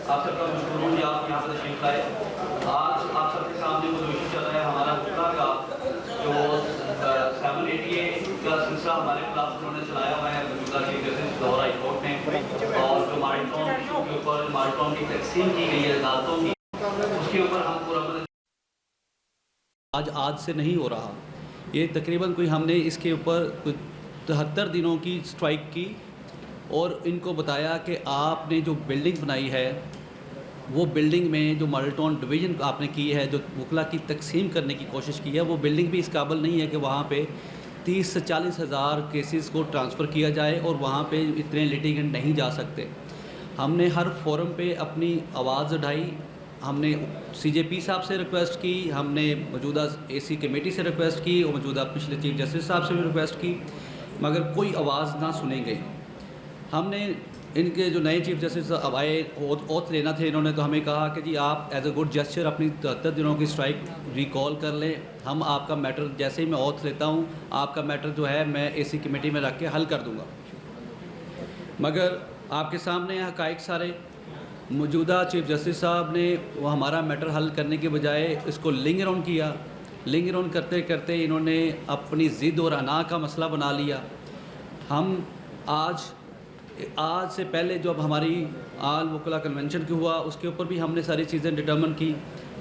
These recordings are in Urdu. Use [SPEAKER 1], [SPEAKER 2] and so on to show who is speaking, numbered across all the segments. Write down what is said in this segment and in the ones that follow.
[SPEAKER 1] آپ سب کا مشکور ہوں کہ آپ یہاں پر تشریف لائے۔ آج آپ سب کے سامنے وہ ایشو چل رہا ہے ہمارا وکلا کا، جو 788 کا سلسلہ ہمارے خلاف انہوں نے چلایا ہوا ہے موجودہ chief justice Lahore high court نے، اور جو مارٹون ایشو کے اوپر مارٹون کی تقسیم کی گئی ہے عدالتوں کی، اس کے اوپر ہم پورا
[SPEAKER 2] آج سے نہیں ہو رہا، یہ تقریباً کوئی ہم نے اس کے اوپر 73 دنوں کی سٹرائک کی اور ان کو بتایا کہ آپ نے جو بلڈنگ بنائی ہے وہ بلڈنگ میں جو ماڈل ٹاؤن ڈویژن آپ نے کی ہے، جو وکلا کی تقسیم کرنے کی کوشش کی ہے، وہ بلڈنگ بھی اس قابل نہیں ہے کہ وہاں پہ 30 سے 40 ہزار کیسز کو ٹرانسفر کیا جائے، اور وہاں پہ اتنے لیٹیگنٹ نہیں جا سکتے۔ ہم نے ہر فورم پہ اپنی آواز اٹھائی، ہم نے سی جے پی صاحب سے ریکویسٹ کی، ہم نے موجودہ اے سی کمیٹی سے ریکویسٹ کی، اور موجودہ پچھلے چیف جسٹس صاحب سے بھی ریکویسٹ کی، مگر کوئی آواز نہ سنی گئی۔ ہم نے ان کے جو نئے چیف جسٹس اب آئے اوتھ لینا تھے، انہوں نے تو ہمیں کہا کہ جی آپ ایز اے گڈ جسچر اپنی 73 دنوں کی سٹرائک ریکال کر لیں، ہم آپ کا میٹر جیسے ہی میں اوتھ لیتا ہوں آپ کا میٹر جو ہے میں اے سی کمیٹی میں رکھ کے حل کر دوں گا۔ مگر آپ کے سامنے حقائق سارے، موجودہ چیف جسٹس صاحب نے وہ ہمارا میٹر حل کرنے کے بجائے اس کو لنگر آن کیا، لنگر آن کرتے کرتے انہوں نے اپنی ضد اور انا کا مسئلہ بنا لیا۔ ہم آج سے پہلے جو اب ہماری آل وکلا کنونشن کی ہوا، اس کے اوپر بھی ہم نے ساری چیزیں ڈٹرمن کی،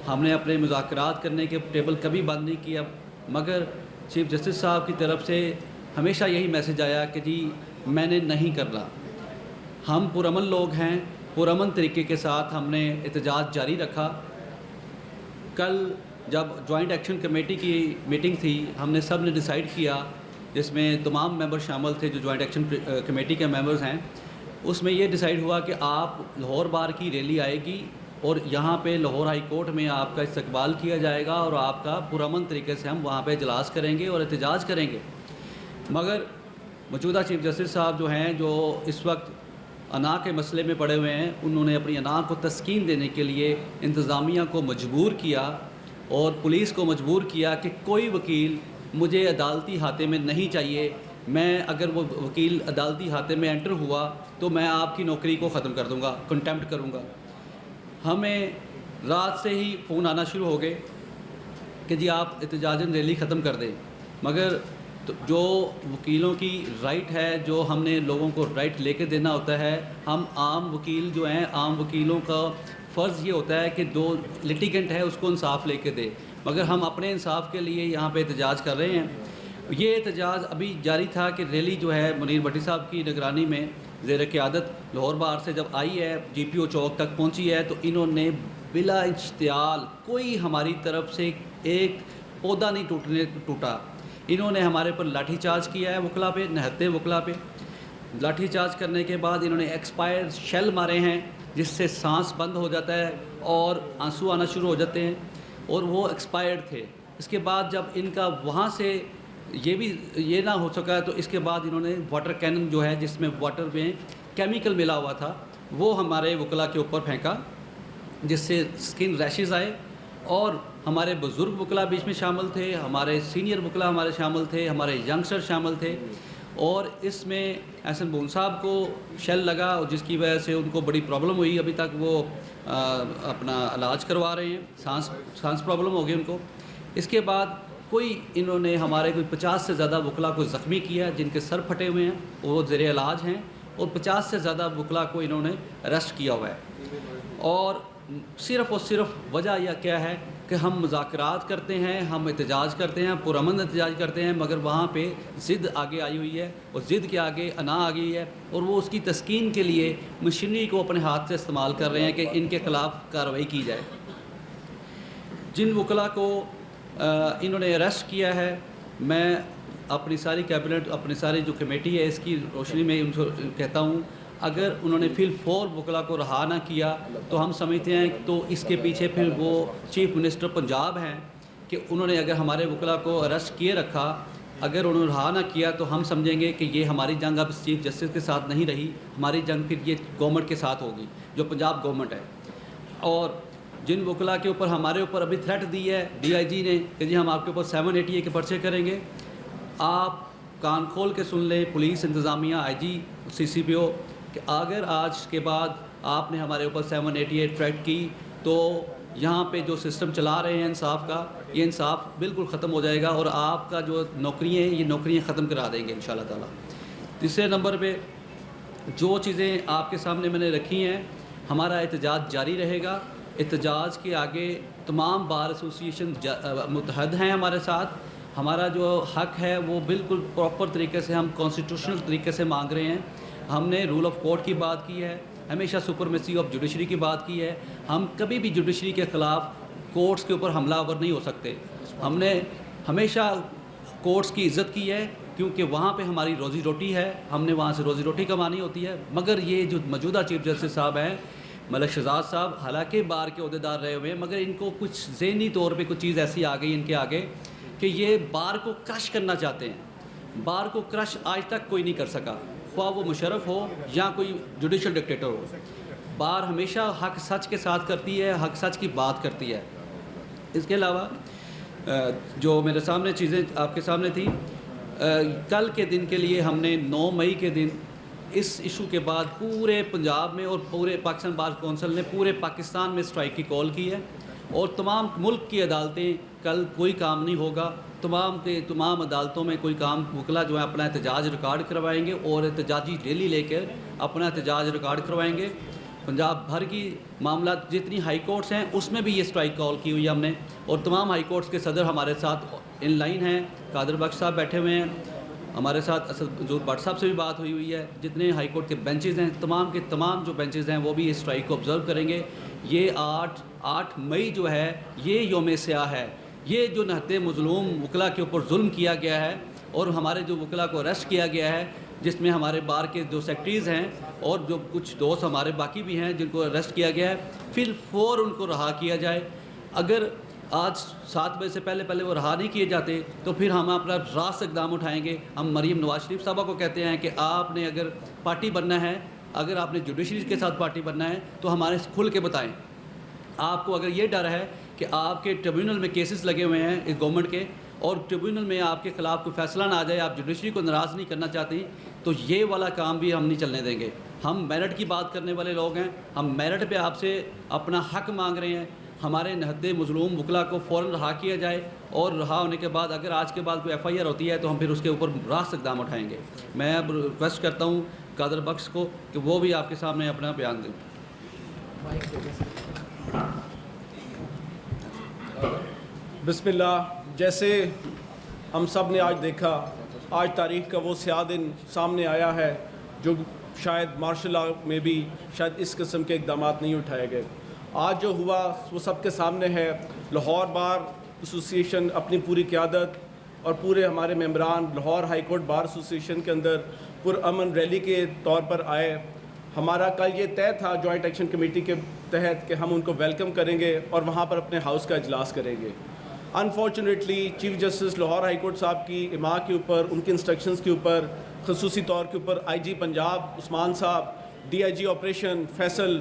[SPEAKER 2] ہم نے اپنے مذاکرات کرنے کے ٹیبل کبھی بند نہیں کیا، مگر چیف جسٹس صاحب کی طرف سے ہمیشہ یہی میسج آیا کہ جی میں نے نہیں کرنا۔ ہم پرامن لوگ ہیں، پرامن طریقے کے ساتھ ہم نے احتجاج جاری رکھا۔ کل جب جوائنٹ ایکشن کمیٹی کی میٹنگ تھی، ہم نے سب نے ڈیسائیڈ کیا، جس میں تمام ممبر شامل تھے جو جوائنٹ ایکشن کمیٹی کے ممبرز ہیں، اس میں یہ ڈیسائیڈ ہوا کہ آپ لاہور بار کی ریلی آئے گی اور یہاں پہ لاہور ہائی کورٹ میں آپ کا استقبال کیا جائے گا، اور آپ کا پرامن طریقے سے ہم وہاں پہ اجلاس کریں گے اور احتجاج کریں گے۔ مگر موجودہ چیف جسٹس صاحب جو ہیں، جو اس وقت انا کے مسئلے میں پڑے ہوئے ہیں، انہوں نے اپنی انا کو تسکین دینے کے لیے انتظامیہ کو مجبور کیا اور پولیس کو مجبور کیا کہ کوئی وکیل مجھے عدالتی احاطے میں نہیں چاہیے، میں اگر وہ وکیل عدالتی احاطے میں انٹر ہوا تو میں آپ کی نوکری کو ختم کر دوں گا، کنٹیمپٹ کروں گا۔ ہمیں رات سے ہی فون آنا شروع ہو گئے کہ جی آپ احتجاجاً ریلی ختم کر دیں، مگر جو وکیلوں کی رائٹ ہے، جو ہم نے لوگوں کو رائٹ لے کے دینا ہوتا ہے، ہم عام وکیل جو ہیں، عام وکیلوں کا فرض یہ ہوتا ہے کہ جو لٹیگنٹ ہے اس کو انصاف لے کے دے، مگر ہم اپنے انصاف کے لیے یہاں پہ احتجاج کر رہے ہیں۔ یہ احتجاج ابھی جاری تھا کہ ریلی جو ہے منیر بھٹی صاحب کی نگرانی میں زیر قیادت لاہور بار سے جب آئی ہے، جی پی او چوک تک پہنچی ہے، تو انہوں نے بلا اشتعال کوئی ہماری طرف سے ایک پودا نہیں ٹوٹا، انہوں نے ہمارے پر لاٹھی چارج کیا ہے، وکلا پہ، نہتے وکلا پہ لاٹھی چارج کرنے کے بعد انہوں نے ایکسپائر شیل مارے ہیں، جس سے سانس بند ہو جاتا ہے اور آنسو آنا شروع ہو جاتے ہیں، اور وہ ایکسپائرڈ تھے۔ اس کے بعد جب ان کا وہاں سے یہ نہ ہو سکا، تو اس کے بعد انہوں نے واٹر کینن جو ہے، جس میں واٹر میں کیمیکل ملا ہوا تھا، وہ ہمارے وکلا کے اوپر پھینکا، جس سے سکن ریشز آئے، اور ہمارے بزرگ وکلا بیچ میں شامل تھے، ہمارے سینئر وکلا ہمارے شامل تھے، ہمارے ینگسٹر شامل تھے، اور اس میں احسن بون صاحب کو شیل لگا، اور جس کی وجہ سے ان کو بڑی پرابلم ہوئی، ابھی تک وہ اپنا علاج کروا رہے ہیں، سانس پرابلم ہو گئی ان کو۔ اس کے بعد انہوں نے ہمارے کوئی 50 سے زیادہ وکلا کو زخمی کیا، جن کے سر پھٹے ہوئے ہیں، وہ زیر علاج ہیں، اور 50 سے زیادہ وکلا کو انہوں نے اریسٹ کیا ہوا ہے۔ اور صرف وجہ یہ کیا ہے کہ ہم مذاکرات کرتے ہیں، ہم احتجاج کرتے ہیں، پرامن احتجاج کرتے ہیں، مگر وہاں پہ ضد آگے آئی ہوئی ہے، اور ضد کے آگے انا آ گئی ہے، اور وہ اس کی تسکین کے لیے مشینری کو اپنے ہاتھ سے استعمال کر رہے ہیں کہ ان کے خلاف کارروائی کی جائے۔ جن وکلا کو انہوں نے اریسٹ کیا ہے، میں اپنی ساری کیبنٹ، اپنی ساری جو کمیٹی ہے، اس کی روشنی میں ان کو کہتا ہوں، اگر انہوں نے فی الفور وکلا کو رہا نہ کیا تو ہم سمجھتے ہیں تو اس کے پیچھے پھر وہ چیف منسٹر پنجاب ہیں کہ انہوں نے اگر ہمارے وکلا کو اریسٹ کیے رکھا، اگر انہوں نے رہا نہ کیا تو ہم سمجھیں گے کہ یہ ہماری جنگ اب چیف جسٹس کے ساتھ نہیں رہی، ہماری جنگ پھر یہ گورنمنٹ کے ساتھ ہوگی، جو پنجاب گورنمنٹ ہے۔ اور جن وکلا کے اوپر ہمارے اوپر ابھی تھریٹ دی ہے ڈی آئی جی نے کہ جی ہم آپ کے اوپر 788 کے پرچے کریں گے، آپ کان کھول کے سن لیں، پولیس انتظامیہ، آئی جی، سی سی پی او، کہ اگر آج کے بعد آپ نے ہمارے اوپر 788 تھریٹ کی تو یہاں پہ جو سسٹم چلا رہے ہیں انصاف کا، یہ انصاف بالکل ختم ہو جائے گا اور آپ کا جو نوکریاں ہیں یہ نوکریاں ختم کرا دیں گے انشاءاللہ تعالیٰ۔ تیسرے نمبر پہ جو چیزیں آپ کے سامنے میں نے رکھی ہیں، ہمارا احتجاج جاری رہے گا۔ احتجاج کے آگے تمام بار ایسوسیشن متحد ہیں ہمارے ساتھ۔ ہمارا جو حق ہے وہ بالکل پراپر طریقے سے ہم کانسٹیٹیوشنل طریقے سے مانگ رہے ہیں۔ ہم نے رول آف کورٹ کی بات کی ہے، ہمیشہ سپرمیسی آف جوڈیشری کی بات کی ہے۔ ہم کبھی بھی جوڈیشری کے خلاف کورٹس کے اوپر حملہ آور نہیں ہو سکتے۔ ہم نے ہمیشہ کورٹس کی عزت کی ہے کیونکہ وہاں پہ ہماری روزی روٹی ہے، ہم نے وہاں سے روزی روٹی کمانی ہوتی ہے۔ مگر یہ جو موجودہ چیف جسٹس صاحب ہیں ملک شہزاد صاحب، حالانکہ بار کے عہدیدار رہے ہوئے ہیں، مگر ان کو کچھ ذہنی طور پہ کچھ چیز ایسی آ گئی ان کے آگے کہ یہ بار کو کرش کرنا چاہتے ہیں۔ بار کو کرش آج تک کوئی نہیں کر سکا، خواہ وہ مشرف ہو یا کوئی جوڈیشل ڈکٹیٹر ہو۔ بار ہمیشہ حق سچ کے ساتھ کرتی ہے، حق سچ کی بات کرتی ہے۔ اس کے علاوہ جو میرے سامنے چیزیں آپ کے سامنے تھیں، کل کے دن کے لیے ہم نے 9 مئی کے دن اس ایشو کے بعد پورے پنجاب میں اور پورے پاکستان بار کونسل نے پورے پاکستان میں اسٹرائک کی کال کی ہے، اور تمام ملک کی عدالتیں کل کوئی کام نہیں ہوگا۔ تمام عدالتوں میں کوئی کام، وکلا جو ہے اپنا احتجاج ریکارڈ کروائیں گے اور احتجاجی ریلی لے کر اپنا احتجاج ریکارڈ کروائیں گے۔ پنجاب بھر کی معاملات جتنی ہائی کورٹس ہیں اس میں بھی یہ اسٹرائک کال کی ہوئی ہے ہم نے، اور تمام ہائی کورٹس کے صدر ہمارے ساتھ ان لائن ہیں۔ قادر بخش صاحب بیٹھے ہوئے ہیں ہمارے ساتھ، اسد حضور بٹ صاحب سے بھی بات ہوئی ہے۔ جتنے ہائی کورٹ کے بینچز ہیں، تمام کے تمام جو بینچز ہیں وہ بھی اس اسٹرائک کو آبزرو کریں گے۔ یہ 8 مئی جو ہے یہ یوم سیاہ ہے۔ یہ جو نہت مظلوم وکلا کے اوپر ظلم کیا گیا ہے اور ہمارے جو وکلا کو اریسٹ کیا گیا ہے، جس میں ہمارے بار کے 2 سیکٹریز ہیں اور جو کچھ دوست ہمارے باقی بھی ہیں جن کو اریسٹ کیا گیا ہے، پھر ان کو رہا کیا جائے۔ اگر آج 7 بجے سے پہلے وہ رہا نہیں کیے جاتے تو پھر ہم اپنا راست اقدام اٹھائیں گے۔ ہم مریم نواز شریف صاحبہ کو کہتے ہیں کہ آپ نے اگر پارٹی بننا ہے، اگر آپ نے جوڈیشری کے ساتھ پارٹی بننا ہے تو ہمارے کھل کے بتائیں۔ آپ کو اگر یہ ڈر ہے کہ آپ کے ٹریبیونل میں کیسز لگے ہوئے ہیں اس گورنمنٹ کے اور ٹریبیونل میں آپ کے خلاف کوئی فیصلہ نہ آ جائے، آپ جوڈیشری کو ناراض نہیں کرنا چاہتے، تو یہ والا کام بھی ہم نہیں چلنے دیں گے۔ ہم میرٹ کی بات کرنے والے لوگ ہیں، ہم میرٹ پہ آپ سے اپنا حق مانگ رہے ہیں۔ ہمارے نہد مظلوم وکلا کو فوراً رہا کیا جائے، اور رہا ہونے کے بعد اگر آج کے بعد کوئی FIR ہوتی ہے تو ہم پھر اس کے اوپر راست اقدام اٹھائیں گے۔ میں اب ریکویسٹ کرتا ہوں قادر بخش کو کہ وہ بھی آپ کے سامنے اپنا بیان دیں۔
[SPEAKER 3] بسم اللہ۔ جیسے ہم سب نے آج دیکھا، آج تاریخ کا وہ سیاہ دن سامنے آیا ہے جو شاید مارشل لاء میں بھی شاید اس قسم کے اقدامات نہیں اٹھائے گئے۔ آج جو ہوا وہ سب کے سامنے ہے۔ لاہور بار ایسوسیشن اپنی پوری قیادت اور پورے ہمارے ممبران Lahore high court bar association کے اندر پرامن ریلی کے طور پر آئے۔ ہمارا کل یہ طے تھا جوائنٹ ایکشن کمیٹی کے تحت کہ ہم ان کو ویلکم کریں گے اور وہاں پر اپنے ہاؤس کا اجلاس کریں گے۔ Unfortunately chief justice Lahore high court صاحب کی اماں کے اوپر، ان کے انسٹرکشنز کے اوپر، خصوصی طور کے اوپر IG پنجاب عثمان صاحب، DIG آپریشن فیصل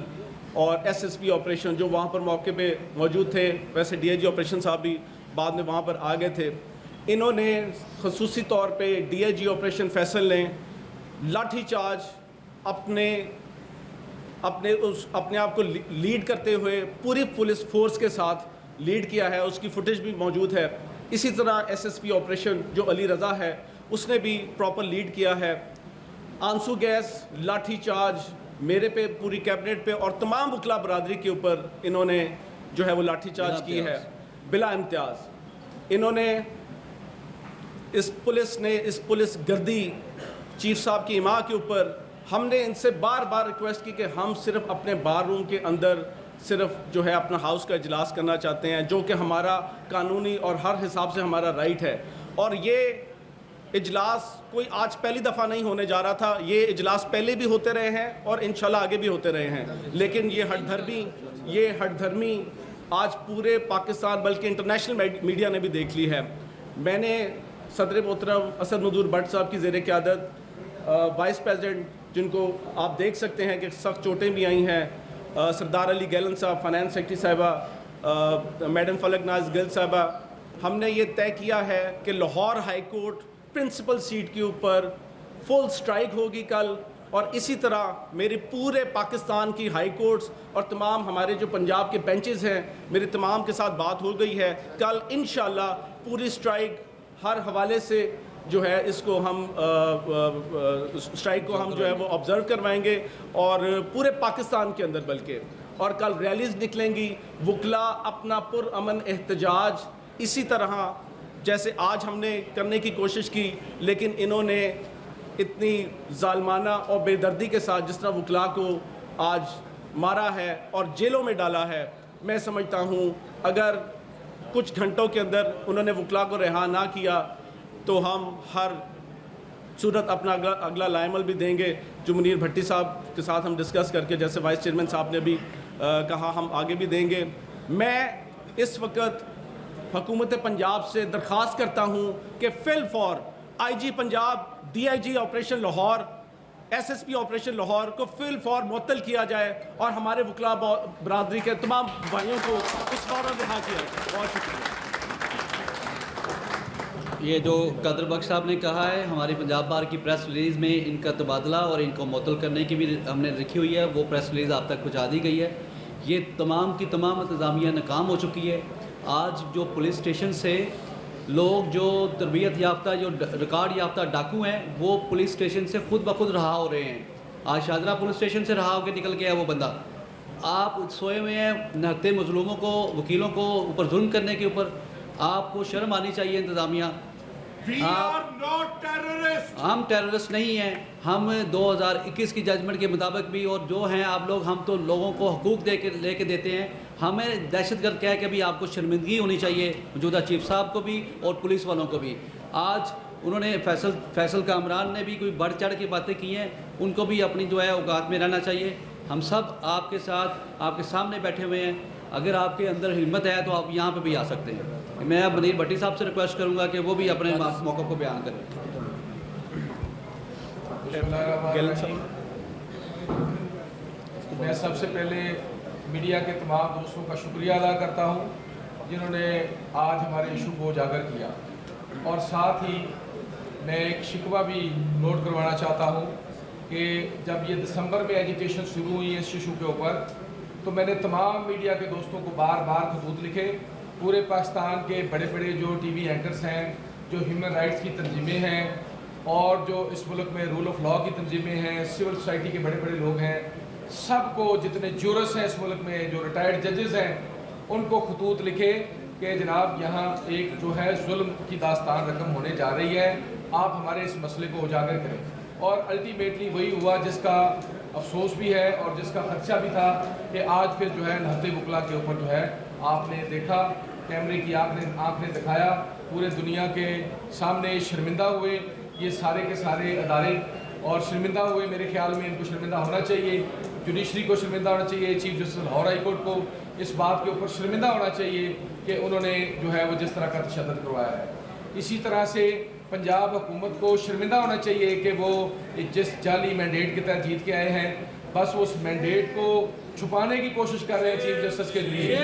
[SPEAKER 3] اور SSP آپریشن جو وہاں پر موقع پہ موجود تھے، ویسے DIG آپریشن صاحب بھی بعد میں وہاں پر آ گئے تھے، انہوں نے خصوصی طور پہ DIG آپریشن فیصل نے لاٹھی چارج اپنے آپ کو لیڈ کرتے ہوئے پوری پولیس فورس کے ساتھ لیڈ کیا ہے۔ اس کی فوٹیج بھی موجود ہے۔ اسی طرح SSP آپریشن جو علی رضا ہے اس نے بھی پراپر لیڈ کیا ہے۔ آنسو گیس، لاٹھی چارج میرے پہ، پوری کیبنٹ پہ اور تمام وکلا برادری کے اوپر انہوں نے جو ہے وہ لاٹھی چارج کی ہے بلا امتیاز۔ انہوں نے اس پولیس گردی چیف صاحب کی اماں کے اوپر، ہم نے ان سے بار بار ریکویسٹ کی کہ ہم صرف اپنے بار روم کے اندر صرف جو ہے اپنا ہاؤس کا اجلاس کرنا چاہتے ہیں، جو کہ ہمارا قانونی اور ہر حساب سے ہمارا رائٹ ہے۔ اور یہ اجلاس کوئی آج پہلی دفعہ نہیں ہونے جا رہا تھا، یہ اجلاس پہلے بھی ہوتے رہے ہیں اور انشاءاللہ آگے بھی ہوتے رہے ہیں، لیکن یہ ہٹ دھرمی آج پورے پاکستان بلکہ انٹرنیشنل میڈیا نے بھی دیکھ لی ہے۔ میں نے صدر محترم اسد نذور بٹ صاحب کی زیر قیادت وائس پریزیڈنٹ، جن کو آپ دیکھ سکتے ہیں کہ سخت چوٹیں بھی آئی ہیں، سردار علی گیلن صاحب، فائنانس سیکرٹری صاحبہ، میڈم فلک ناز گل صاحبہ، ہم نے یہ طے کیا ہے کہ Lahore high court principal seat کے اوپر فل سٹرائک ہوگی کل، اور اسی طرح میری پورے پاکستان کی ہائی کورٹس اور تمام ہمارے جو پنجاب کے بینچز ہیں میری تمام کے ساتھ بات ہو گئی ہے. کل انشاءاللہ پوری اسٹرائک ہر حوالے سے جو ہے اس کو ہم اسٹرائک کو ہم جو ہے وہ آبزرو کروائیں گے اور پورے پاکستان کے اندر بلکہ. اور کل ریلیز نکلیں گی. وکلا اپنا پرامن احتجاج اسی طرح جیسے آج ہم نے کرنے کی کوشش کی لیکن انہوں نے اتنی ظالمانہ اور بے دردی کے ساتھ جس طرح وکلا کو آج مارا ہے اور جیلوں میں ڈالا ہے, میں سمجھتا ہوں اگر کچھ گھنٹوں کے اندر انہوں نے وکلا کو رہا نہ کیا تو ہم ہر صورت اپنا اگلا لائمل بھی دیں گے. جو منیر بھٹی صاحب کے ساتھ ہم ڈسکس کر کے جیسے وائس چیئرمین صاحب نے بھی کہا ہم آگے بھی دیں گے. میں اس وقت حکومت پنجاب سے درخواست کرتا ہوں کہ فی الفور I G Punjab, D I G operation Lahore, S S P operation Lahore کو فی الفور معطل کیا جائے اور ہمارے وکلا برادری کے تمام بھائیوں کو اس فوراً رہا کیا جائے. بہت شکریہ.
[SPEAKER 2] یہ جو قادر بخش صاحب نے کہا ہے, ہماری پنجاب بار کی پریس ریلیز میں ان کا تبادلہ اور ان کو معطل کرنے کی بھی ہم نے لکھی ہوئی ہے, وہ پریس ریلیز آپ تک پہنچا دی گئی ہے. یہ تمام کی تمام انتظامیہ ناکام ہو چکی ہے. آج جو پولیس اسٹیشن سے لوگ جو تربیت یافتہ جو ریکارڈ یافتہ ڈاکو ہیں وہ پولیس اسٹیشن سے خود بخود رہا ہو رہے ہیں. آج شاہدرہ پولیس اسٹیشن سے رہا ہو کے نکل گیا ہے وہ بندہ. آپ سوئے ہوئے ہیں نہتے مظلوموں کو, وکیلوں کو اوپر ظلم کرنے کے اوپر. آپ کو شرم آنی چاہیے انتظامیہ. ہم ٹیررسٹ نہیں ہیں. ہم 2021 کی ججمنٹ کے مطابق بھی اور جو ہیں آپ لوگ, ہم تو لوگوں کو حقوق لے کے دیتے ہیں. ہمیں دہشت گرد کہہ کے بھی آپ کو شرمندگی ہونی چاہیے, موجودہ چیف صاحب کو بھی اور پولیس والوں کو بھی. آج انہوں نے فیصل کامران نے بھی کوئی بڑھ چڑھ کے باتیں کی ہیں, ان کو بھی اپنی جو ہے اوقات میں رہنا چاہیے. ہم سب آپ کے ساتھ آپ کے سامنے بیٹھے ہوئے ہیں. اگر آپ کے اندر ہمت ہے تو آپ یہاں پہ بھی آ سکتے ہیں. میں اب منیر بھٹی صاحب سے ریکویسٹ کروں گا کہ وہ بھی اپنے موقع کو بیان کریں.
[SPEAKER 4] میں سب سے پہلے میڈیا کے تمام دوستوں کا شکریہ ادا کرتا ہوں جنہوں نے آج ہمارے ایشو کو اجاگر کیا, اور ساتھ ہی میں ایک شکوہ بھی نوٹ کروانا چاہتا ہوں کہ جب یہ دسمبر میں ایجیٹیشن شروع ہوئی ہے اس ایشو کے اوپر, تو میں نے تمام میڈیا کے دوستوں کو بار بار خطوط لکھے. پورے پاکستان کے بڑے بڑے جو ٹی وی اینکرز ہیں, جو ہیومن رائٹس کی تنظیمیں ہیں اور جو اس ملک میں رول آف لاء کی تنظیمیں ہیں, سول سوسائٹی کے بڑے بڑے لوگ ہیں, سب کو جتنے جورس ہیں اس ملک میں, جو ریٹائرڈ ججز ہیں, ان کو خطوط لکھے کہ جناب یہاں ایک جو ہے ظلم کی داستان رقم ہونے جا رہی ہے, آپ ہمارے اس مسئلے کو اجاگر کریں. اور الٹیمیٹلی وہی ہوا جس کا افسوس بھی ہے اور جس کا خدشہ بھی تھا کہ آج پھر جو ہے نہتے وکلا کے اوپر جو ہے آپ نے دیکھا, کیمرے کی آنکھ نے دکھایا, پورے دنیا کے سامنے شرمندہ ہوئے یہ سارے کے سارے ادارے, اور شرمندہ ہوئے. میرے خیال میں ان کو شرمندہ ہونا چاہیے, جوڈیشری کو شرمندہ ہونا چاہیے, chief justice Lahore high court کو اس بات کے اوپر شرمندہ ہونا چاہیے کہ انہوں نے جو ہے وہ جس طرح کا تشدد کروایا ہے. اسی طرح سے پنجاب حکومت کو شرمندہ ہونا چاہیے کہ وہ جس جعلی مینڈیٹ کے تحت جیت کے آئے ہیں, بس اس مینڈیٹ کو چھپانے کی کوشش کر رہے ہیں چیف جسٹس کے لیے,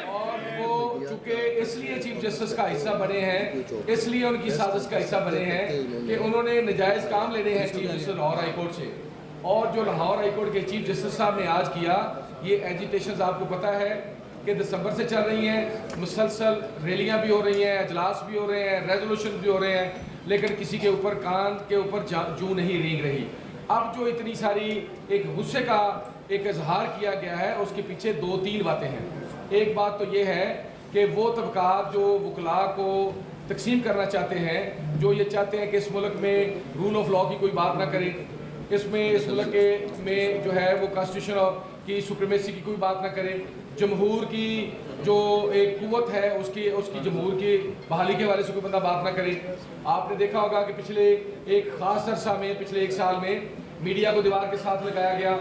[SPEAKER 4] اور وہ چونکہ اس لیے چیف جسٹس کا حصہ بنے ہیں, اس لیے ان کی سازش کا حصہ بنے ہیں کہ انہوں نے نجائز کام لینے ہیں chief justice Lahore high court سے. اور جو لاہور ہائی کورٹ کے چیف جسٹس صاحب نے آج کیا, یہ ایجیٹیشنز آپ کو پتہ ہے کہ دسمبر سے چل رہی ہیں, مسلسل ریلیاں بھی ہو رہی ہیں, اجلاس بھی ہو رہے ہیں, ریزولوشن بھی ہو رہے ہیں, لیکن کسی کے اوپر کان کے اوپر جو نہیں رینگ رہی. اب جو اتنی ساری ایک غصے کا ایک اظہار کیا گیا ہے, اس کے پیچھے 2-3 باتیں ہیں. ایک بات تو یہ ہے کہ وہ طبقات جو وکلاء کو تقسیم کرنا چاہتے ہیں, جو یہ چاہتے ہیں کہ اس ملک میں رول آف لاء کی کوئی بات نہ کرے, اس ملک میں جو ہے وہ کانسٹیٹیوشن کی سپریمیسی کی کوئی بات نہ کرے, جمہور کی جو ایک قوت ہے اس کی جمہور کی بحالی کے حوالے سے کوئی بندہ بات نہ کرے. آپ نے دیکھا ہوگا کہ پچھلے ایک خاص عرصہ میں, پچھلے 1 سال میں میڈیا کو دیوار کے ساتھ لگایا گیا,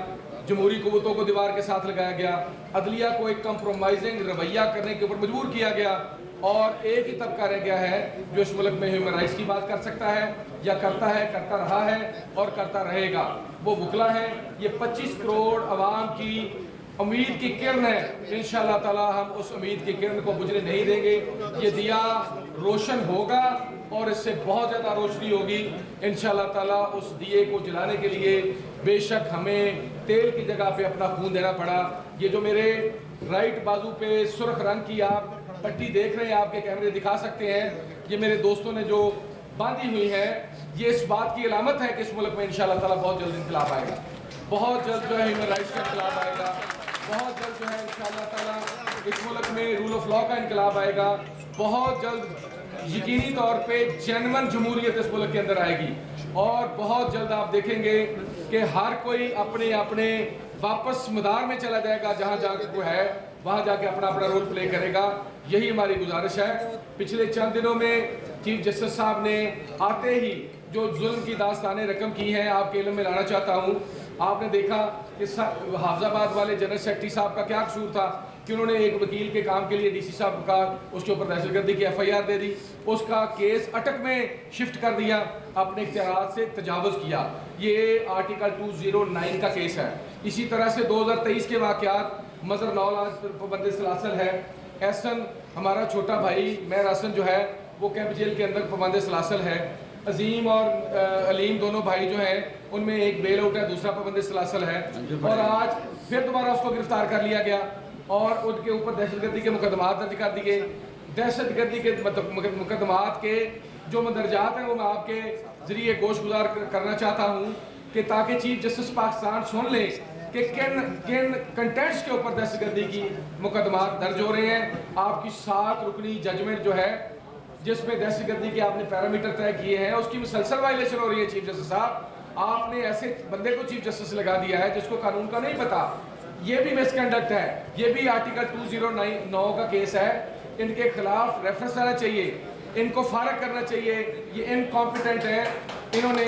[SPEAKER 4] جمہوری قوتوں کو دیوار کے ساتھ لگایا گیا, عدلیہ کو ایک کمپرومائزنگ رویہ کرنے کے اوپر مجبور کیا گیا, اور ایک ہی طبقہ رہ گیا ہے جو اس ملک میں ہیومن رائٹس کی بات کر سکتا ہے یا کرتا ہے, کرتا رہا ہے اور کرتا رہے گا. وہ وکلا ہیں. یہ 25 کروڑ عوام کی امید کی کرن ہے، انشاءاللہ تعالی ہم اس امید کی کرن کو بجھنے نہیں دیں گے. یہ دیا روشن ہوگا اور اس سے بہت زیادہ روشنی ہوگی انشاءاللہ تعالی. اس دیے کو جلانے کے لیے بے شک ہمیں تیل کی جگہ پہ اپنا خون دینا پڑا. یہ جو میرے رائٹ بازو پہ سرخ رنگ کی آپ پٹی دیکھ رہے ہیں، آپ کے کیمرے دکھا سکتے ہیں، یہ میرے دوستوں نے جو باندھی ہوئی ہے، یہ اس بات کی علامت ہے کہ اس ملک میں انشاءاللہ تعالی بہت جلد انقلاب آئے گا. بہت جلد جو ہے ہیومن رائٹس کا انقلاب آئے گا. بہت جلد جو ہے انشاءاللہ تعالی اس ملک میں رول آف لا کا انقلاب آئے گا. بہت جلد یقینی طور پہ جینون جمہوریت اس ملک کے اندر آئے گی. اور بہت جلد آپ دیکھیں گے کہ ہر کوئی اپنے اپنے واپس مدار میں چلا جائے گا، جہاں جا کے کوئی ہے وہاں جا کے اپنا اپنا رول پلے کرے گا. یہی ہماری گزارش ہے. پچھلے چند دنوں میں چیف جسٹس صاحب نے آتے ہی جو ظلم کی داستانیں رقم کی ہیں آپ کے علم میں لانا چاہتا ہوں. آپ نے دیکھا کہ حافظ آباد والے جنرل سیکرٹری صاحب کا کیا قصور تھا کہ انہوں نے ایک وکیل کے کام کے لیے ڈی سی صاحب کا اس کے اوپر دہشت گردی کی ایف آئی آر دے دی، اس کا کیس اٹک میں شفٹ کر دیا، اپنے اختیارات سے تجاوز کیا. یہ آرٹیکل 209 کا کیس ہے. اسی طرح سے 2023 کے واقعات، مظہر نول آج پابند سلاسل ہے. احسن ہمارا چھوٹا بھائی مہر حسن جو ہے وہ کیمپ جیل کے اندر پابند سلاسل ہے. عظیم اور علیم دونوں بھائی جو ہیں ان میں ایک بیل آؤٹ ہے، دوسرا پابند سلاسل ہے. اور آج پھر دوبارہ اس کو گرفتار کر لیا گیا اور ان کے اوپر دہشت گردی کے مقدمات درج کر دیے. دہشت گردی کے مقدمات کے جو مندرجات ہیں وہ میں آپ کے ذریعے گوش گزار کرنا چاہتا ہوں کہ تاکہ چیف جسٹس پاکستان سن لیں کہ کن کنٹینٹس کے اوپر دہشت گردی کی مقدمات درج ہو رہے ہیں. آپ کی 7 رکنی ججمنٹ جو ہے جس میں دہشت گردی کے آپ نے پیرامیٹر طے کیے ہیں، اس کی مسلسل وائلیشن ہو رہی ہے. چیف جسٹس صاحب، آپ نے ایسے بندے کو چیف جسٹس لگا دیا ہے جس کو قانون کا نہیں پتا. یہ بھی مس کنڈکٹ ہے. یہ بھی آرٹیکل 209 کا کیس ہے. ان کے خلاف ریفرنس آنا چاہیے، ان کو فارغ کرنا چاہیے. یہ انکمپیٹنٹ ہیں. انہوں نے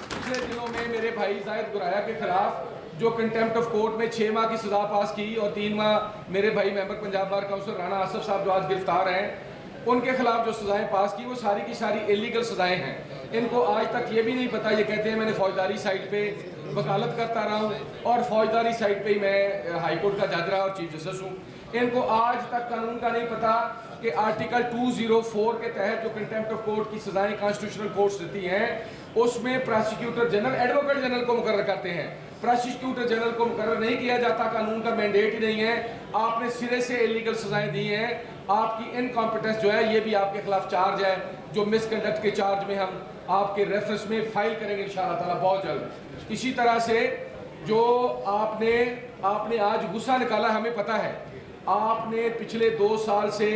[SPEAKER 4] پچھلے دنوں میں میرے بھائی زاہد گرایا کے خلاف جو کنٹیمپٹ آف کورٹ میں 6 ماہ کی سزا پاس کی اور 3 ماہ میرے بھائی ممبر پنجاب بار کونسل رانا آصف صاحب جو آج گرفتار ہیں ان کے خلاف جو سزائیں پاس کی وہ ساری کی ساری ایلیگل سزائیں ہیں. ان کو آج تک یہ بھی نہیں پتا. یہ کہتے ہیں میں نے فوجداری سائٹ پہ وکالت کرتا رہا ہوں اور فوجداری سائٹ پہ ہی میں ہائی کورٹ کا جج رہا اور چیف جسٹس ہوں. ان کو آج تک قانون کا نہیں پتا کہ آرٹیکل 204 کے تحت جو کنٹیمپٹ آف کورٹ کی سزائیں کانسٹیٹیوشنل کورٹس دیتی ہیں اس میں پراسیکیوٹر جنرل ایڈوکیٹ جنرل کو مقرر کرتے ہیں. پراسیکیوٹر جنرل کو مقرر نہیں کیا جاتا، قانون کا مینڈیٹ ہی نہیں ہے. آپ نے سرے سے ایلیگل سزائیں دی ہیں. آپ کی انکمپیٹنس جو ہے یہ بھی آپ کے خلاف چارج ہے جو مس کنڈکٹ کے چارج میں ہم آپ کے ریفرنس میں فائل کریں گے انشاءاللہ تعالی بہت جلد. اسی طرح سے جو آپ نے آج غصہ نکالا ہمیں پتہ ہے. آپ نے پچھلے 2 سال سے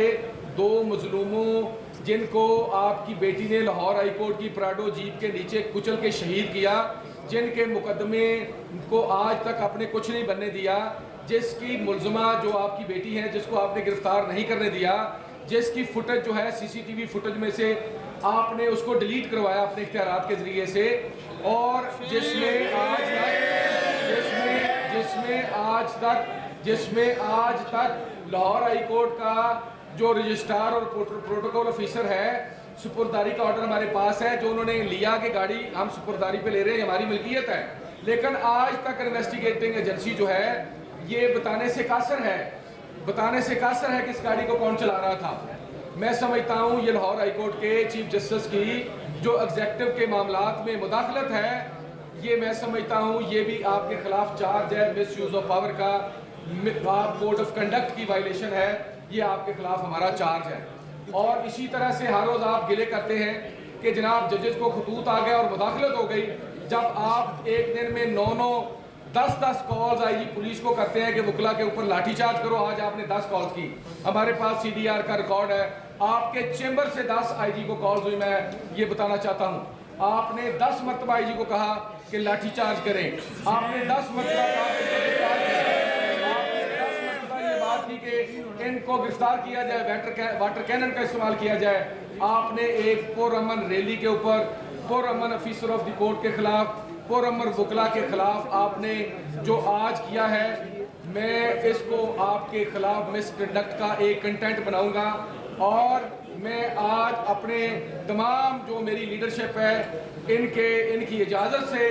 [SPEAKER 4] 2 مظلوموں جن کو آپ کی بیٹی نے لاہور ہائی کورٹ کی پراڈو جیپ کے نیچے کچل کے شہید کیا، جن کے مقدمے کو آج تک آپ نے کچھ نہیں بننے دیا، جس کی ملزمہ جو آپ کی بیٹی ہے جس کو آپ نے گرفتار نہیں کرنے دیا، جس کی فوٹیج جو ہے CCTV فوٹیج میں سے آپ نے اس کو ڈیلیٹ کروایا اپنے اختیارات کے ذریعے سے، اور جس میں آج تک لاہور ہائی کورٹ کا جو رجسٹرار اور پروٹوکول آفیسر ہے سپرداری کا آرڈر ہمارے پاس ہے جو انہوں نے لیا کہ گاڑی ہم سپرداری پہ لے رہے ہیں، ہماری ملکیت ہے، لیکن آج تک انویسٹیگیٹنگ ایجنسی جو ہے یہ بتانے سے قاصر ہے کہ اس گاڑی کو کون چلا رہا تھا. میں سمجھتا ہوں یہ لاہور ہائی کورٹ کے چیف جسٹس کی جو ایگزیکٹو کے معاملات میں مداخلت ہے، یہ میں سمجھتا ہوں یہ بھی آپ کے خلاف چارج ہے. مس یوز آف پاور کا آپ کوڈ آف کنڈکٹ کی وائلیشن ہے، یہ آپ کے خلاف ہمارا چارج ہے. اور اسی طرح سے ہر روز آپ گلے کرتے ہیں کہ جناب ججز کو خطوط آ گیا اور مداخلت ہو گئی. جب آپ ایک دن میں 9-10 کالز آئی جی پولیس کو کرتے ہیں کہ وکلا کے اوپر لاٹھی چارج کرو، آج آپ نے 10 کالز کی. ہمارے پاس CDR کا ریکارڈ ہے. آپ کے چیمبر سے 10 IG کو کالز ہوئی. میں یہ بتانا چاہتا ہوں آپ نے 10 مرتبہ IG کو کہا کہ لاٹھی چارج کریں. آپ نے 10 مرتبہ کہا کہ ان کو گرفتار کیا جائے، واٹر کینن کا استعمال کیا جائے. آپ نے ایک پرامن ریلی کے اوپر پرامن آفیسر آف دی کورٹ کے خلاف، پرامن وکلا کے خلاف آپ نے جو آج کیا ہے، میں اس کو آپ کے خلاف مس کنڈکٹ کا ایک کنٹینٹ بناؤں گا. اور میں آج اپنے تمام جو میری لیڈرشپ ہے ان کی اجازت سے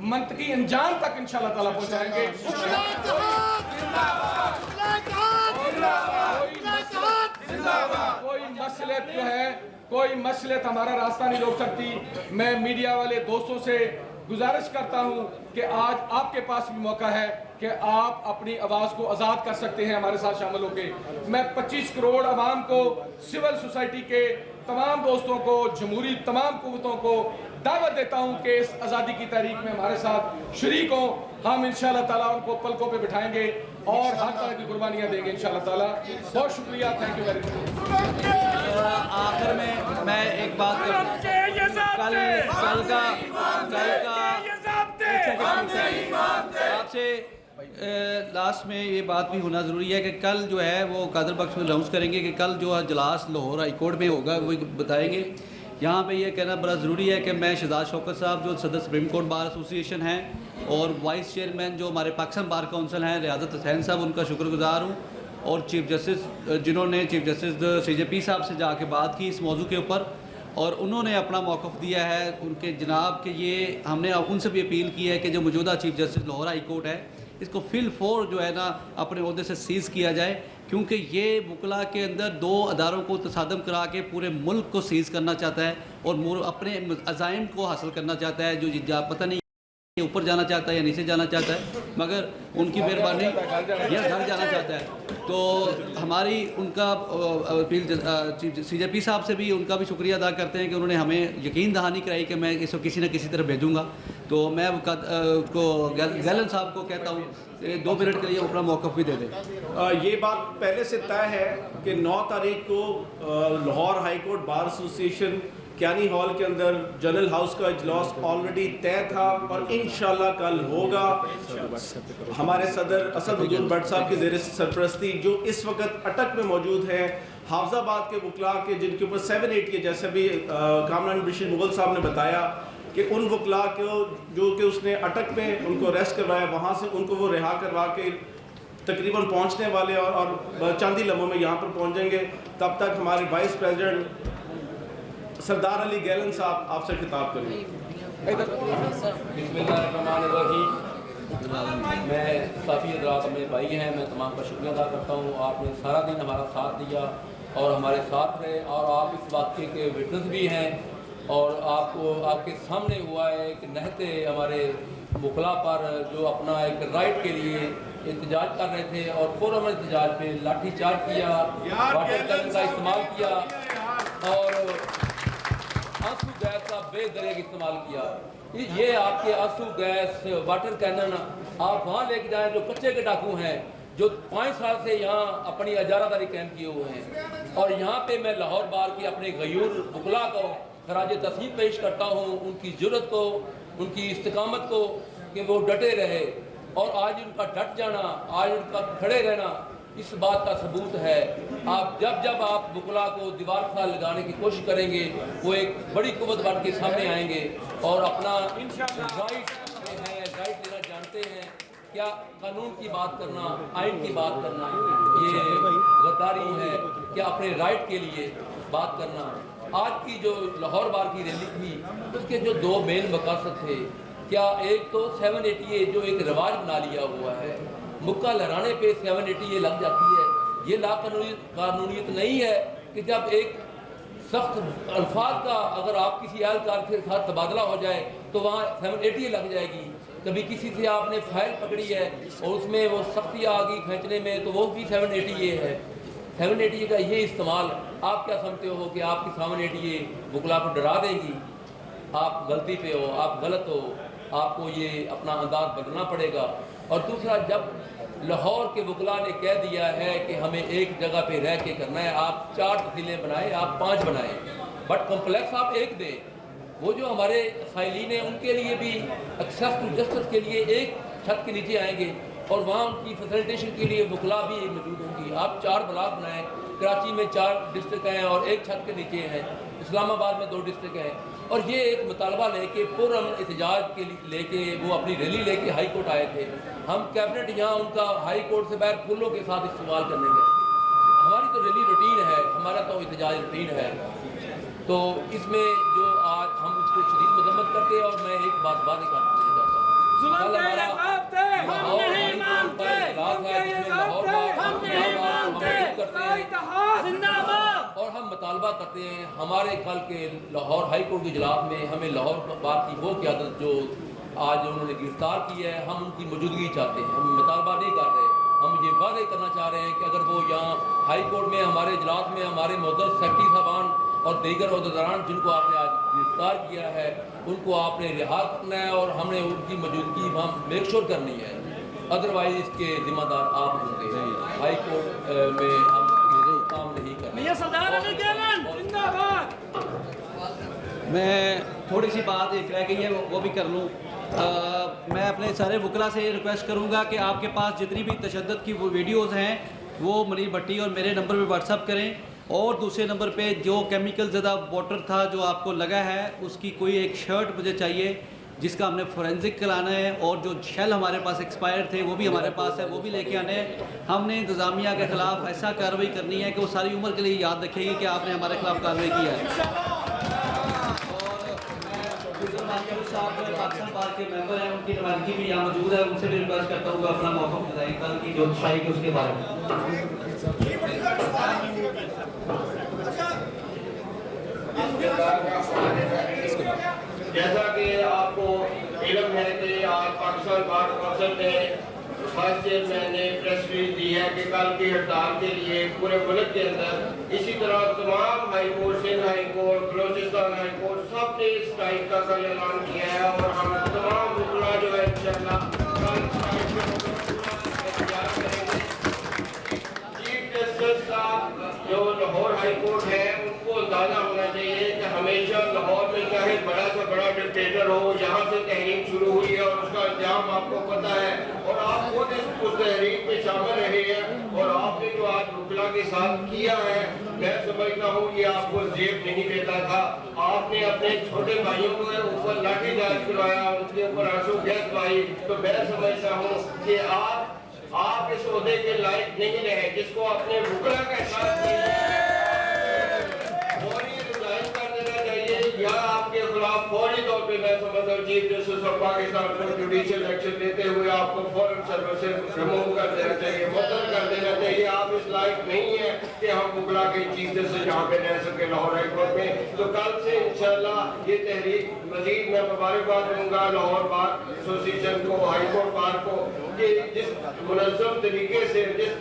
[SPEAKER 4] منطقی انجام تک انشاءاللہ تعالیٰ پہنچائیں گے. کوئی مسئلت جو ہے، کوئی مسئلت ہمارا راستہ نہیں روک سکتی. میں میڈیا والے دوستوں سے گزارش کرتا ہوں کہ آج آپ کے پاس بھی موقع ہے کہ آپ اپنی آواز کو آزاد کر سکتے ہیں ہمارے ساتھ شامل ہو کے. میں 25 کروڑ عوام کو، سول سوسائٹی کے تمام دوستوں کو، جمہوری تمام قوتوں کو دعوت دیتا ہوں کہ اس آزادی کی تحریک میں ہمارے ساتھ شریک ہوں. ہم انشاءاللہ تعالیٰ ان کو پلکوں پہ بٹھائیں گے اور ہر طرح کی قربانیاں دیں گے انشاءاللہ تعالیٰ. بہت شکریہ. Thank you very much.
[SPEAKER 2] آخر میں ایک بات آپ سے لاسٹ میں یہ بات بھی ہونا ضروری ہے کہ کل جو ہے وہ قادر بخش میں اناؤنس کریں گے کہ کل جو اجلاس لاہور ہائی کورٹ میں ہوگا وہ بتائیں گے. یہاں پہ یہ کہنا بڑا ضروری ہے کہ میں شہزاد شوکت صاحب جو صدر سپریم کورٹ بار ایسوسی ایشن ہیں اور وائس چیئرمین جو ہمارے پاکستان بار کونسل ہیں ریاضت حسین صاحب، ان کا شکر گزار ہوں. اور چیف جسٹس جنہوں نے چیف جسٹس CJP صاحب سے جا کے بات کی اس موضوع کے اوپر اور انہوں نے اپنا موقف دیا ہے ان کے جناب کہ یہ ہم نے ان سے بھی اپیل کی ہے کہ جو موجودہ chief justice Lahore high court ہے اس کو فی الفور جو ہے نا اپنے عہدے سے سیز کیا جائے، کیونکہ یہ وکلا کے اندر 2 اداروں کو تصادم کرا کے پورے ملک کو سیز کرنا چاہتا ہے اور اپنے عزائم کو حاصل کرنا چاہتا ہے. جو پتہ نہیں اوپر جانا چاہتا ہے یا نیچے جانا چاہتا ہے، مگر ان کی مہربانی یہ گھر جانا چاہتا ہے. تو ہماری ان کا اپیل CJP صاحب سے بھی ان کا بھی شکریہ ادا کرتے ہیں کہ انہوں نے ہمیں یقین دہانی کرائی کہ میں اس کو کسی نہ کسی طرح بھیجوں گا. تو میں کو گیلن صاحب کو کہتا ہوں کہ 2 منٹ کے لیے اپنا موقف بھی دے دیں.
[SPEAKER 3] یہ بات پہلے سے طے ہے کہ 9 تاریخ کو لاہور ہائی کورٹ بار ایسوسی ایشن کیانی ہال کے اندر جنرل ہاؤس کا اجلاس آلریڈی طے تھا اور انشاءاللہ کل ہوگا. ہمارے صدر اسد حضور بٹ صاحب کی زیر سرپرستی جو اس وقت اٹک میں موجود ہیں، حافظ آباد کے وکلاء کے جن کے اوپر 780 کے جیسے بھی کامران بشیر مغل صاحب نے بتایا کہ ان وکلاء کو جو کہ اس نے اٹک میں ان کو ریسٹ کروایا، وہاں سے ان کو وہ رہا کروا کے تقریباً پہنچنے والے اور چند ہی لمحوں میں یہاں پر پہنچ جائیں گے. تب تک ہمارے وائس پریزیڈنٹ سردار علی گیلن صاحب آپ سے خطاب کریں گے.
[SPEAKER 5] بسم اللہ الرحمن الرحیم. میں صافی حضرات اپنے بھائی ہیں، میں تمام کا شکریہ ادا کرتا ہوں. آپ نے سارا دن ہمارا ساتھ دیا اور ہمارے ساتھ رہے اور آپ اس واقعے کے وٹنس بھی ہیں اور آپ کو آپ کے سامنے ہوا ہے کہ نہتے ہمارے وکلاء پر جو اپنا ایک رائٹ کے لیے احتجاج کر رہے تھے اور پورا احتجاج پہ لاٹھی چارج کیا، واٹر کینن کا استعمال کیا اور آنسو گیس کا بے دریغ استعمال کیا. یہ آپ کے آنسو گیس واٹر کینن آپ وہاں لے کے جائیں جو کچے کے ڈاکو ہیں جو 5 سال سے یہاں اپنی اجارہ داری قائم کیے ہوئے ہیں. اور یہاں پہ میں لاہور بار کی اپنے غیور وکلاء کو خراج تحسین پیش کرتا ہوں، ان کی جرت کو، ان کی استقامت کو کہ وہ ڈٹے رہے. اور آج ان کا ڈٹ جانا، آج ان کا کھڑے رہنا اس بات کا ثبوت ہے. آپ جب آپ وکلاء کو دیوار کے ساتھ لگانے کی کوشش کریں گے وہ ایک بڑی قوت بن کے سامنے آئیں گے اور اپنا رائٹ لینا جانتے ہیں. کیا قانون کی بات کرنا، آئین کی بات کرنا یہ غداری ہے؟ کیا اپنے رائٹ کے لیے بات کرنا؟ آج کی جو لاہور بار کی ریلی تھی اس کے جو 2 مین مقاصد تھے، کیا ایک تو 780 جو ایک رواج بنا لیا ہوا ہے، مکہ لہرانے پہ 780 لگ جاتی ہے. یہ لا قانونیت نہیں ہے کہ جب ایک سخت الفاظ کا اگر آپ کسی اہلکار کے ساتھ تبادلہ ہو جائے تو وہاں 780 لگ جائے گی. کبھی کسی سے آپ نے فائل پکڑی ہے اور اس میں وہ سختی آ گئی کھینچنے میں تو وہ بھی 780 ہے. 780 کا یہ استعمال آپ کیا سمجھتے ہو کہ آپ کی 780 وکلاء کو ڈرا دیں گی؟ آپ غلطی پہ ہو، آپ غلط ہو، آپ کو یہ اپنا انداز بدلنا پڑے گا. اور دوسرا، جب لاہور کے وکلاء نے کہہ دیا ہے کہ ہمیں ایک جگہ پہ رہ کے کرنا ہے، آپ 4 تحصیلیں بنائیں، آپ 5 بنائیں، بٹ کمپلیکس آپ ایک دیں. وہ جو ہمارے قائلین ہیں ان کے لیے بھی ایکسیس ٹو جسٹس کے لیے ایک چھت کے نیچے آئیں گے اور وہاں ان کی فیسلٹیشن کے لیے وکلاء بھی موجود ہوں گی. آپ 4 بلاک بنائیں. کراچی میں 4 ڈسٹرکٹ ہیں اور ایک چھت کے نیچے ہیں. اسلام آباد میں 2 ڈسٹرکٹ ہیں. اور یہ ایک مطالبہ لے کے پرامن احتجاج کے لے کے وہ اپنی ریلی لے کے ہائی کورٹ آئے تھے. ہم کیبنٹ یہاں ان کا ہائی کورٹ سے باہر پھولوں کے ساتھ استعمال کرنے لگے. ہماری تو ریلی روٹین ہے، ہمارا تو احتجاج روٹین ہے. تو اس میں جو آج ہم اس کو شدید مذمت کرتے ہیں اور میں ایک بات واضح کرنا چاہتا ہوں اور ہم مطالبہ کرتے ہیں ہمارے کل کے لاہور ہائی کورٹ کے اجلاس میں ہمیں لاہور بار کی وہ قیادت جو آج انہوں نے گرفتار کی ہے ہم ان کی موجودگی چاہتے ہیں. ہم مطالبہ نہیں کر رہے, ہم یہ وعدے کرنا چاہ رہے ہیں کہ اگر وہ یہاں ہائی کورٹ میں ہمارے اجلاس میں ہمارے معزز سیکرٹری صاحبان اور دیگر عہدیداران جن کو آپ نے آج گرفتار کیا ہے ان کو آپ نے رہا کرنا ہے اور ہم نے ان کی موجودگی ہم میک شور کرنی ہے. ادروائز اس کے ذمہ دار آپ ہوں گے. ہائی کورٹ میں ہم کام نہیں کر
[SPEAKER 2] میں تھوڑی سی بات ایک رہ گئی ہے وہ بھی کر لوں. میں اپنے سارے وکلا سے یہ ریکویسٹ کروں گا کہ آپ کے پاس جتنی بھی تشدد کی وہ ویڈیوز ہیں وہ منیر بھٹی اور میرے نمبر پہ واٹس اپ کریں, اور دوسرے نمبر پہ جو کیمیکل زدہ واٹر تھا جو آپ کو لگا ہے اس کی کوئی ایک شرٹ مجھے چاہیے جس کا ہم نے فورینزک کرانا ہے, اور جو شیل ہمارے پاس ایکسپائر تھے وہ بھی ہمارے پاس ہے وہ بھی لے کے آنے ہیں. ہم نے انتظامیہ کے خلاف ایسا کارروائی کرنی ہے کہ وہ ساری عمر کے لیے یاد رکھے گی کہ آپ نے ہمارے خلاف کارروائی کی ہے. صاحب جو پاکستان بار کے ممبر ہیں ان کی نمائندگی بھی یہاں موجود ہے, ان سے بھی ریکویسٹ کرتا ہوں کہ اپنا موقف بتائیں کل کی جو شاہی کے اس کے بارے میں.
[SPEAKER 6] جیسا کہ آپ کو علم ہے کہ آج پاکستان بار کونسل نے وائس چیئرمین نے پریس ریلیز دی ہے کہ کل کی ہڑتال کے لیے پورے ملک کے اندر اسی طرح تمام high court, Sindh high court, Balochistan high court سب نے اس اسٹرائک کا کل اعلان کیا ہے, اور ہم تمام وکلا جو ہے انشاءاللہ کل اسٹرائک کے اختیار کریں گے. چیف جسٹس صاحب جو لاہور ہائی کورٹ ہے ان کو اندازہ ہونا چاہیے کہ ہمیشہ لاہور میں چاہے بڑا سے بڑا ڈکٹیٹر ہو, یہاں سے تحریک شروع ہوئی ہے اور اس کا انجام آپ کو پتہ ہے, اور آپ خود اس تحریک میں شامل رہے ہیں, اور آپ نے جو آج وکلا کے ساتھ کیا ہے میں سمجھتا ہوں یہ آپ کو زیب نہیں دیتا تھا. آپ نے اپنے چھوٹے بھائیوں کو اوپر لاٹھی چارج کروایا, ان کے اوپر آنسو گیس پائی, تو میں سمجھتا ہوں کہ آپ اس عہدے کے لائق نہیں رہے جس کو اپنے وکلا کا احساس نہیں ہے. فوری ریزائن کر دینا چاہیے یا آپ کے خلاف فوری طور پہ میں سمجھتا ہوں چیف جسٹس آف پاکستان کو جوڈیشل ایکشن لیتے ہوئے آپ کو فوراً سروس سے ریموو کر دینا چاہیے, معطل کر دینا چاہیے. آپ اس لائق نہیں ہیں کہ ہم وکلا کے چیف جسٹس یہاں پہ رہ سکے لاہور ہائی کورٹ میں. تو کل سے انشاءاللہ یہ تحریک مزید میں مبارکباد دوں گا لاہور بار ایسوسیشن کو, ہائی کورٹ بار کو, کہ جس منظم طریقے سے جس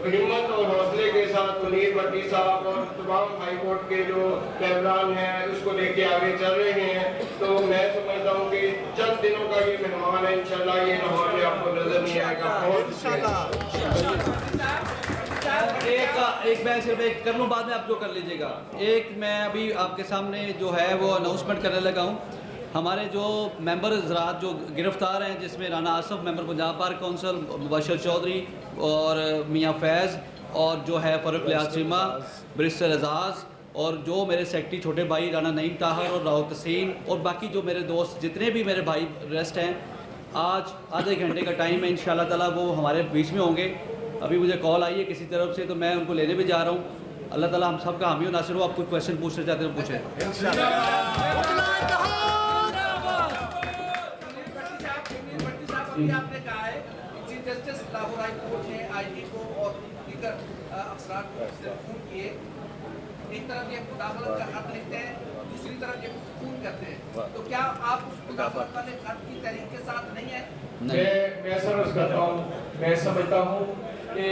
[SPEAKER 6] ہمت اور حوصلے کے ساتھ منیر بھٹی صاحب اور تمام ہائی کورٹ کے جو ممبران ہیں اس کو لے کے آگے چل رہے ہیں, تو میں سمجھتا ہوں کہ چند دنوں کا یہ مہمان ہے, انشاءاللہ یہ لاہور میں آپ کو نظر نہیں آئے گا.
[SPEAKER 2] ایک میں صرف ایک کر لوں, بعد میں آپ جو کر لیجیے گا. ایک میں ابھی آپ کے سامنے جو ہے وہ اناؤنسمنٹ کرنے لگا ہوں. ہمارے جو ممبر حضرات جو گرفتار ہیں جس میں رانا آصف ممبر پنجاب بار کونسل, مبشر چودھری اور میاں فیض, اور جو ہے فاروق الیاس چیمہ, برسٹر اعزاز, اور جو میرے سیکرٹری چھوٹے بھائی رانا نعیم طاہر اور راؤ تسین, اور باقی جو میرے دوست جتنے بھی میرے بھائی ریسٹ ہیں, آج آدھے گھنٹے کا ٹائم ہے انشاءاللہ تعالیٰ وہ ہمارے بیچ میں ہوں گے. ابھی مجھے کال آئی ہے کسی طرف سے تو میں ان کو لینے بھی جا رہا ہوں. اللہ تعالیٰ ہم سب کا حامی و ناصر ہو. آپ کوئی کویشچن پوچھنا چاہتے ہیں پوچھیں.
[SPEAKER 7] آپ نے کہا ہے chief justice Lahore high court نے آئی جی کو اور دیگر افسران کو فون کیے, ایک طرف یہ مداخلت کا خط لکھتے ہیں, دوسری طرف یہ فون کرتے ہیں, تو کیا آپ اس مداخلت والے خط کی تحریک کے ساتھ نہیں ہیں؟
[SPEAKER 4] میں سمجھ کرتا ہوں, میں سمجھتا ہوں کہ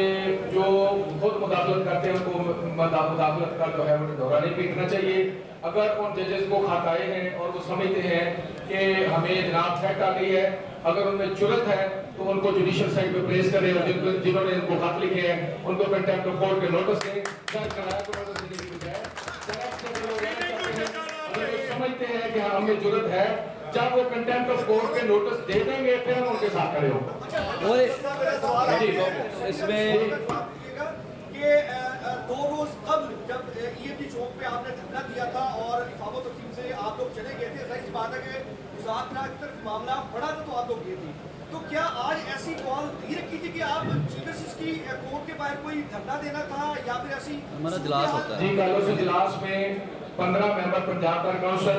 [SPEAKER 4] جو خود مداخلت کرتے ہیں ان کو مداخلت کا جو ہے انہیں دورہ نہیں پیٹنا چاہیے. اگر ان ججز کو خط آئے ہیں اور وہ سمجھتے ہیں کہ ہمیں جناب تھریٹ آ گئی ہے, اگر ان میں جرت ہے تو ان کو جوڈیشل سائٹ پہ پلیس کریں, اور جنہوں نے ان کو خط لکھے ہیں ان کو کنٹیمپٹ آف کورٹ کے نوٹس دیں. اگر وہ سمجھتے ہیں کہ ہمیں جرت ہے, جب وہ کنٹیمپٹ آف کورٹ کے نوٹس دے دیں گے پھر ہم ان کے ساتھ کھڑے ہوں.
[SPEAKER 2] اس میں
[SPEAKER 8] کہ 2 روز قبل جب EFD چوک پہ آپ نے دھرنا دیا تھا اور افاق و تفصیل سے آپ لوگ چلے گئے تھے, ظاہر سی بات ہے کہ مذاکرات کی طرف معاملہ بڑا تھا تو آپ لوگ گئے تھے, تو کیا آج ایسی کال نہیں رکھی تھی کہ آپ چیف جسٹس کی کورٹ کے باہر کوئی دھرنا دینا تھا یا پھر ایسی
[SPEAKER 2] ہمارا اجلاس ہوتا ہے؟
[SPEAKER 4] جی کل اس اجلاس میں 15 ممبر پنجاب بار کونسل